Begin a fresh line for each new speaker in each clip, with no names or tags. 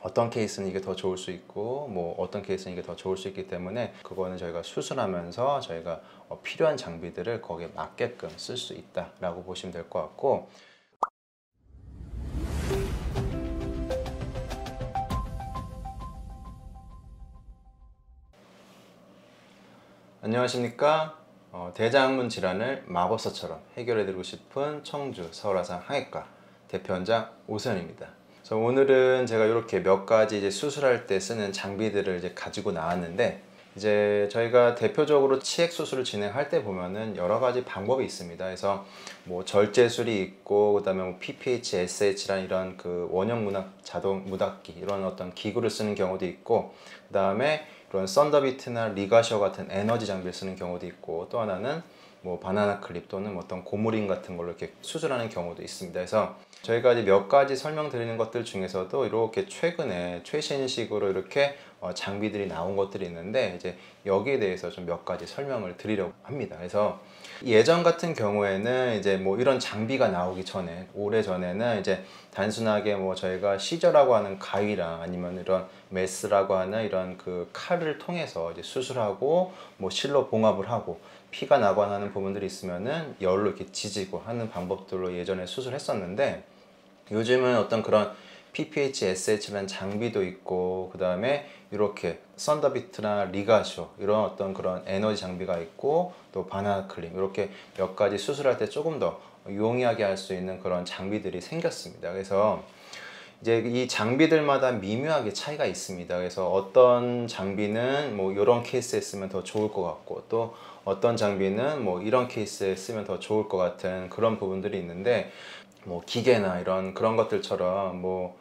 어떤 케이스는 이게 더 좋을 수 있고 뭐 어떤 케이스는 이게 더 좋을 수 있기 때문에 그거는 저희가 수술하면서 저희가 필요한 장비들을 거기에 맞게끔 쓸 수 있다라고 보시면 될 것 같고, 안녕하십니까. 대장문 질환을 마법사처럼 해결해드리고 싶은 청주 서울아산 항해과 대표원장 오세현입니다. 그래서 오늘은 제가 이렇게 몇 가지 이제 수술할 때 쓰는 장비들을 이제 가지고 나왔는데, 이제 저희가 대표적으로 치액 수술을 진행할 때 보면은 여러 가지 방법이 있습니다. 그래서 뭐 절제술이 있고, 그다음에 뭐 PPH, SH란 이런 그 원형 문학 자동 무닥기 이런 어떤 기구를 쓰는 경우도 있고, 그다음에 이런 썬더비트나 리가셔 같은 에너지 장비를 쓰는 경우도 있고, 또 하나는 뭐 바나나 클립 또는 어떤 고무링 같은 걸로 이렇게 수술하는 경우도 있습니다. 그래서 저희가 이제 몇 가지 설명드리는 것들 중에서도 이렇게 최근에 최신식으로 이렇게 장비들이 나온 것들이 있는데, 이제 여기에 대해서 좀 몇 가지 설명을 드리려고 합니다. 그래서 예전 같은 경우에는 이제 뭐 이런 장비가 나오기 전에, 오래 전에는 이제 단순하게 뭐 저희가 시저라고 하는 가위랑 아니면 이런 메스라고 하는 이런 그 칼을 통해서 이제 수술하고 뭐 실로 봉합을 하고 피가 나거나 하는 부분들이 있으면은 열로 이렇게 지지고 하는 방법들로 예전에 수술했었는데, 요즘은 어떤 그런 PPH, SH라는 장비도 있고, 그 다음에 이렇게 썬더비트나 리가쇼 이런 어떤 그런 에너지 장비가 있고, 또 바나나 클립 이렇게 몇 가지 수술할 때 조금 더 용이하게 할 수 있는 그런 장비들이 생겼습니다. 그래서 이제 이 장비들마다 미묘하게 차이가 있습니다. 그래서 어떤 장비는 뭐 이런 케이스에 쓰면 더 좋을 것 같고, 또 어떤 장비는 뭐 이런 케이스에 쓰면 더 좋을 것 같은 그런 부분들이 있는데, 뭐 기계나 이런 그런 것들처럼 뭐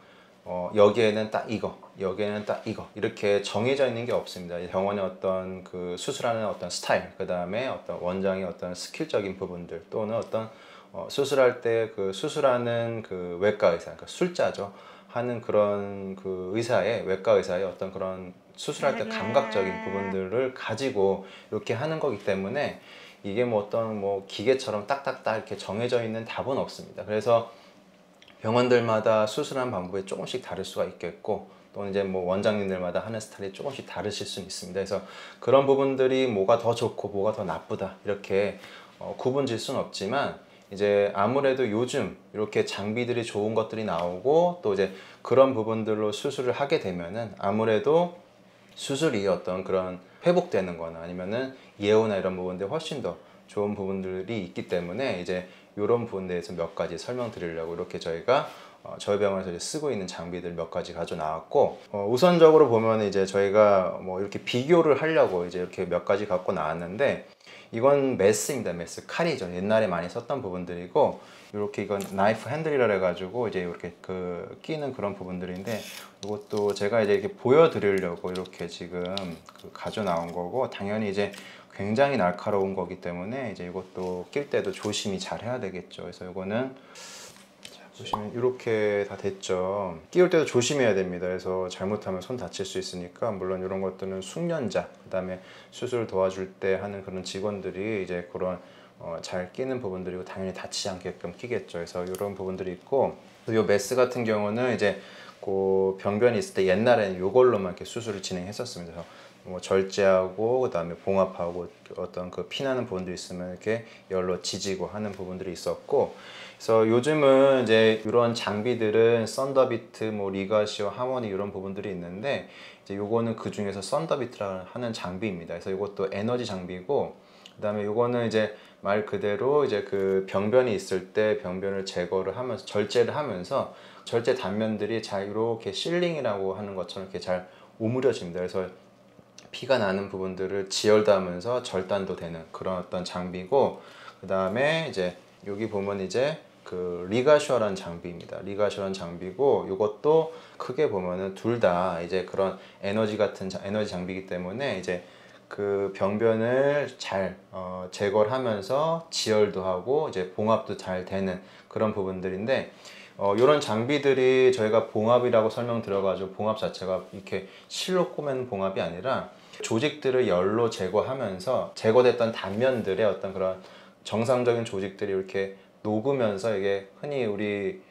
여기에는 딱 이거, 여기에는 딱 이거 이렇게 정해져 있는 게 없습니다. 병원의 어떤 그 수술하는 어떤 스타일, 그 다음에 어떤 원장의 어떤 스킬적인 부분들, 또는 어떤 수술할 때 그 수술하는 그 외과 의사, 그러니까 술자죠, 하는 그런 그 의사의, 외과 의사의 어떤 그런 수술할 때 감각적인 부분들을 가지고 이렇게 하는 거기 때문에 이게 뭐 어떤 뭐 기계처럼 딱딱딱 이렇게 정해져 있는 답은 없습니다. 그래서 병원들마다 수술하는 방법이 조금씩 다를 수가 있겠고, 또는 이제 뭐 원장님들마다 하는 스타일이 조금씩 다르실 수는 있습니다. 그래서 그런 부분들이 뭐가 더 좋고 뭐가 더 나쁘다 이렇게 구분 질 수는 없지만, 이제 아무래도 요즘 이렇게 장비들이 좋은 것들이 나오고, 또 이제 그런 부분들로 수술을 하게 되면은 아무래도 수술이 어떤 그런 회복되는 거나 아니면은 예후나 이런 부분들이 훨씬 더 좋은 부분들이 있기 때문에, 이제 이런 부분에 대해서 몇 가지 설명드리려고 이렇게 저희가 저희 병원에서 이제 쓰고 있는 장비들 몇 가지 가져 나왔고, 우선적으로 보면 이제 저희가 뭐 이렇게 비교를 하려고 이제 이렇게 몇 가지 갖고 나왔는데, 이건 메스입니다. 메스 칼이죠. 옛날에 많이 썼던 부분들이고, 이렇게 이건 나이프 핸들이라 해가지고 이제 이렇게 그 끼는 그런 부분들인데, 이것도 제가 이제 이렇게 보여드리려고 이렇게 지금 그 가져 나온 거고, 당연히 이제 굉장히 날카로운 거기 때문에 이제 이것도 낄 때도 조심히 잘 해야 되겠죠. 그래서 이거는 보시면 이렇게 다 됐죠. 끼울 때도 조심해야 됩니다. 그래서 잘못하면 손 다칠 수 있으니까, 물론 이런 것들은 숙련자, 그 다음에 수술 도와줄 때 하는 그런 직원들이 이제 그런 잘 끼는 부분들이고, 당연히 다치지 않게끔 끼겠죠. 그래서 이런 부분들이 있고, 이 메스 같은 경우는 이제 그 병변이 있을 때 옛날에는 이걸로만 이렇게 수술을 진행했었습니다. 그래서 뭐 절제하고 그다음에 봉합하고 어떤 그 피나는 부분도 있으면 이렇게 열로 지지고 하는 부분들이 있었고, 그래서 요즘은 이제 이런 장비들은 썬더비트, 뭐 리가시오, 하모니 이런 부분들이 있는데, 이제 요거는 그 중에서 썬더비트라는 하는 장비입니다. 그래서 이것도 에너지 장비고, 그다음에 요거는 이제 말 그대로 이제 그 병변이 있을 때 병변을 제거를 하면서 절제를 하면서 절제 단면들이 잘 이렇게 실링이라고 하는 것처럼 이렇게 잘 오므려집니다. 그래서 피가 나는 부분들을 지혈도 하면서 절단도 되는 그런 어떤 장비고, 그 다음에 이제 여기 보면 이제 그 리가쇼라는 장비입니다. 리가쇼라는 장비고, 이것도 크게 보면은 둘 다 이제 그런 에너지 같은 에너지 장비이기 때문에 이제 그 병변을 잘 제거를 하면서 지혈도 하고 이제 봉합도 잘 되는 그런 부분들인데, 이런 장비들이 저희가 봉합이라고 설명드려가지고, 봉합 자체가 이렇게 실로 꼬매는 봉합이 아니라 조직들을 열로 제거하면서 제거됐던 단면들의 어떤 그런 정상적인 조직들이 이렇게 녹으면서, 이게 흔히 우리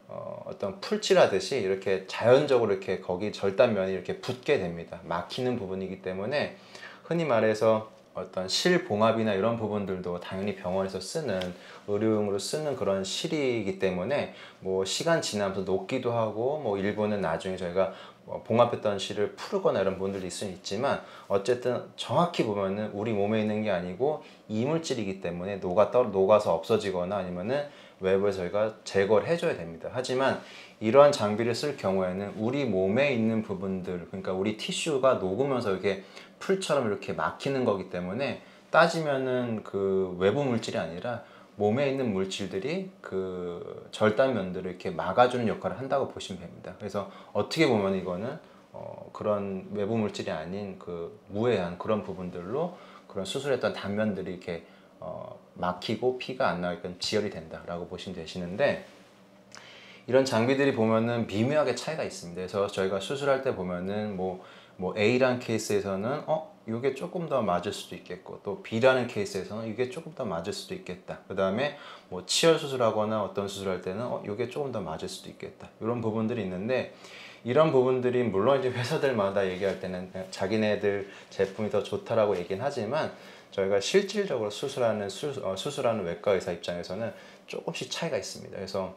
어떤 풀칠하듯이 이렇게 자연적으로 이렇게 거기 절단면이 이렇게 붙게 됩니다. 막히는 부분이기 때문에 흔히 말해서 어떤 실봉합이나 이런 부분들도 당연히 병원에서 쓰는 의료용으로 쓰는 그런 실이기 때문에 뭐 시간 지나면서 녹기도 하고 뭐 일부는 나중에 저희가 봉합했던 실을 풀거나 이런 부분들도 있을 수 있지만 어쨌든 정확히 보면은 우리 몸에 있는 게 아니고 이물질이기 때문에 녹아서 없어지거나 아니면은 외부에서 저희가 제거를 해줘야 됩니다. 하지만 이러한 장비를 쓸 경우에는 우리 몸에 있는 부분들, 그러니까 우리 티슈가 녹으면서 이렇게 풀처럼 이렇게 막히는 거기 때문에 따지면은 그 외부 물질이 아니라 몸에 있는 물질들이 그 절단면들을 이렇게 막아주는 역할을 한다고 보시면 됩니다. 그래서 어떻게 보면 이거는 그런 외부 물질이 아닌 그 무해한 그런 부분들로 그런 수술했던 단면들이 이렇게 막히고 피가 안 나게끔 지혈이 된다라고 보시면 되시는데, 이런 장비들이 보면은 미묘하게 차이가 있습니다. 그래서 저희가 수술할 때 보면은 뭐 A라는 케이스에서는 이게 조금 더 맞을 수도 있겠고, 또 B라는 케이스에서는 이게 조금 더 맞을 수도 있겠다. 그 다음에 뭐 치열 수술하거나 어떤 수술할 때는 이게 조금 더 맞을 수도 있겠다. 이런 부분들이 있는데, 이런 부분들이 물론 이제 회사들마다 얘기할 때는 그냥 자기네들 제품이 더 좋다라고 얘기는 하지만, 저희가 실질적으로 수술하는 외과 의사 입장에서는 조금씩 차이가 있습니다. 그래서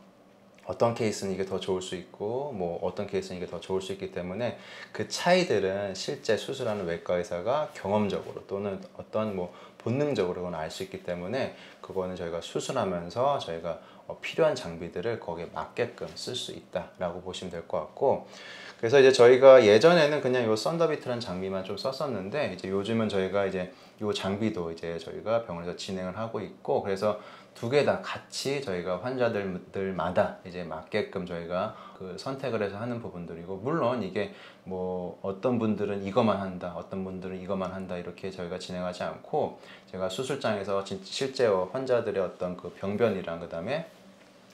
어떤 케이스는 이게 더 좋을 수 있고 뭐 어떤 케이스는 이게 더 좋을 수 있기 때문에 그 차이들은 실제 수술하는 외과 의사가 경험적으로 또는 어떤 뭐 본능적으로 그건 알 수 있기 때문에, 그거는 저희가 수술하면서 저희가 필요한 장비들을 거기에 맞게끔 쓸 수 있다라고 보시면 될 것 같고, 그래서 이제 저희가 예전에는 그냥 요 썬더비트라는 장비만 좀 썼었는데, 이제 요즘은 저희가 이제 요 장비도 이제 저희가 병원에서 진행을 하고 있고, 그래서 두 개 다 같이 저희가 환자들마다 이제 맞게끔 저희가 그 선택을 해서 하는 부분들이고, 물론 이게 뭐 어떤 분들은 이것만 한다, 어떤 분들은 이것만 한다, 이렇게 저희가 진행하지 않고, 제가 수술장에서 실제 환자들의 어떤 그 병변이랑 그다음에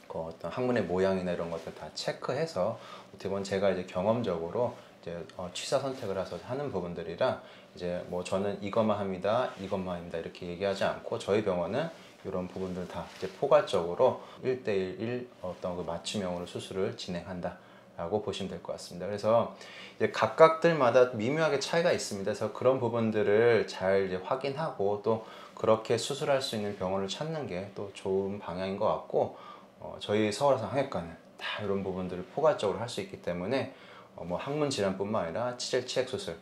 그 어떤 항문의 모양이나 이런 것들 다 체크해서 어떻게 보면 제가 이제 경험적으로 이제 취사 선택을 해서 하는 부분들이라, 이제 뭐 저는 이것만 합니다, 이것만 합니다 이렇게 얘기하지 않고, 저희 병원은 이런 부분들 다 이제 포괄적으로 1대1 어떤 그 맞춤형으로 수술을 진행한다 라고 보시면 될 것 같습니다. 그래서 이제 각각들마다 미묘하게 차이가 있습니다. 그래서 그런 부분들을 잘 이제 확인하고 또 그렇게 수술할 수 있는 병원을 찾는 게 또 좋은 방향인 것 같고, 저희 서울아산 항해과는 다 이런 부분들을 포괄적으로 할 수 있기 때문에 뭐 항문 질환뿐만 아니라 치질 치액 수술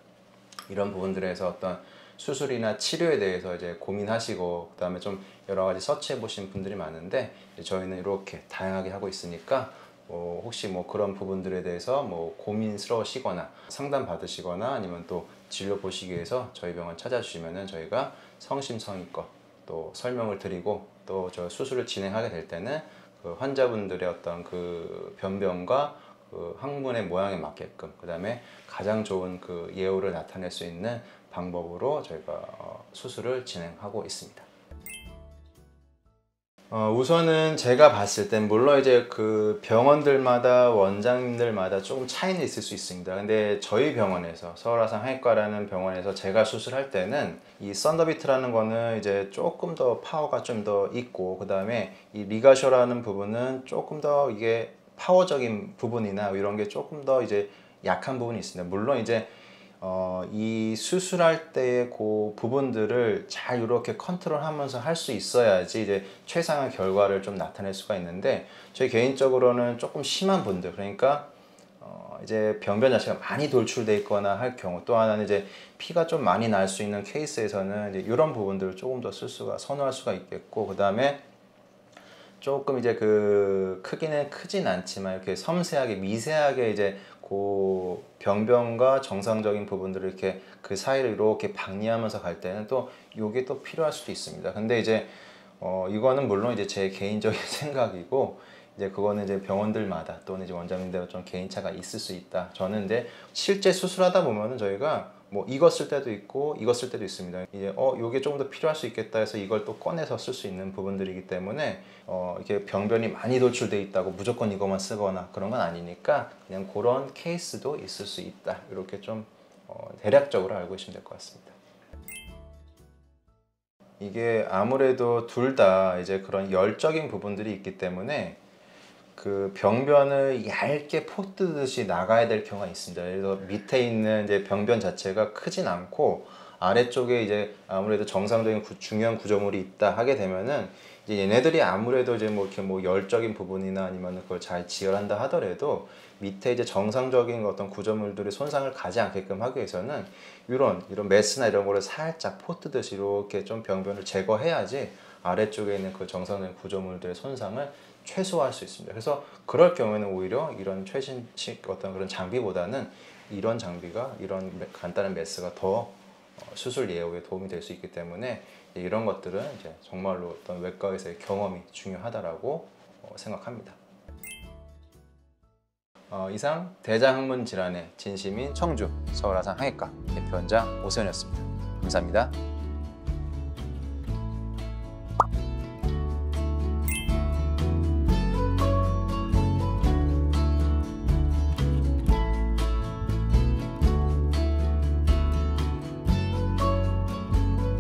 이런 부분들에서 어떤 수술이나 치료에 대해서 이제 고민하시고 그다음에 좀 여러 가지 서치해 보신 분들이 많은데, 저희는 이렇게 다양하게 하고 있으니까 혹시 뭐 그런 부분들에 대해서 뭐 고민스러우시거나 상담 받으시거나 아니면 또 진료 보시기 위해서 저희 병원 찾아주시면은 저희가 성심성의껏 또 설명을 드리고, 또 저 수술을 진행하게 될 때는 그 환자분들의 어떤 그 변변과 그 항문의 모양에 맞게끔, 그 다음에 가장 좋은 그 예후를 나타낼 수 있는 방법으로 저희가 수술을 진행하고 있습니다. 우선은 제가 봤을 땐 물론 이제 그 병원들마다 원장님들마다 조금 차이는 있을 수 있습니다. 근데 저희 병원에서 서울아산 항해과라는 병원에서 제가 수술할 때는 이 썬더비트라는 거는 이제 조금 더 파워가 좀 더 있고, 그 다음에 이 리가쇼라는 부분은 조금 더 이게 파워적인 부분이나 이런 게 조금 더 이제 약한 부분이 있습니다. 물론 이제 이 수술할 때의 그 부분들을 잘 이렇게 컨트롤하면서 할 수 있어야지 이제 최상의 결과를 좀 나타낼 수가 있는데, 저희 개인적으로는 조금 심한 분들, 그러니까 이제 병변 자체가 많이 돌출돼 있거나 할 경우, 또 하나는 이제 피가 좀 많이 날 수 있는 케이스에서는 이제 이런 부분들을 조금 더 선호할 수가 있겠고, 그 다음에 조금 이제 그 크기는 크진 않지만 이렇게 섬세하게 미세하게 이제 그 병변과 정상적인 부분들을 이렇게 그 사이를 이렇게 박리하면서 갈 때는 또 요게 또 필요할 수도 있습니다. 근데 이제 이거는 물론 이제 제 개인적인 생각이고, 이제 그거는 이제 병원들마다 또는 이제 원장님들 좀 개인차가 있을 수 있다. 저는 이제 실제 수술하다 보면은 저희가 뭐 이거 쓸 때도 있고 이거 쓸 때도 있습니다. 이제 요게 조금 더 필요할 수 있겠다 해서 이걸 또 꺼내서 쓸 수 있는 부분들이기 때문에 이게 병변이 많이 돌출돼 있다고 무조건 이것만 쓰거나 그런 건 아니니까, 그냥 그런 케이스도 있을 수 있다. 이렇게 좀 대략적으로 알고 계시면 될 것 같습니다. 이게 아무래도 둘 다 이제 그런 열적인 부분들이 있기 때문에 그 병변을 얇게 포뜨듯이 나가야 될 경우가 있습니다. 예를 들어 밑에 있는 이제 병변 자체가 크진 않고 아래쪽에 이제 아무래도 정상적인 중요한 구조물이 있다 하게 되면은 이제 얘네들이 아무래도 이제 뭐 이렇게 뭐 열적인 부분이나 아니면 그걸 잘 지혈한다 하더라도 밑에 이제 정상적인 어떤 구조물들이 손상을 가지 않게끔 하기 위해서는 이런 메스나 이런 거를 살짝 포뜨듯이 이렇게 좀 병변을 제거해야지 아래쪽에 있는 그 정상적인 구조물들의 손상을 최소화할 수 있습니다. 그래서 그럴 경우에는 오히려 이런 최신식 어떤 그런 장비보다는 이런 장비가 이런 간단한 메스가 더 수술 예후에 도움이 될 수 있기 때문에 이런 것들은 이제 정말로 어떤 외과에서의 경험이 중요하다라고 생각합니다. 이상 대장학문 질환의 진심인 청주 서울아산항해과 대표원장 오세훈이었습니다. 감사합니다.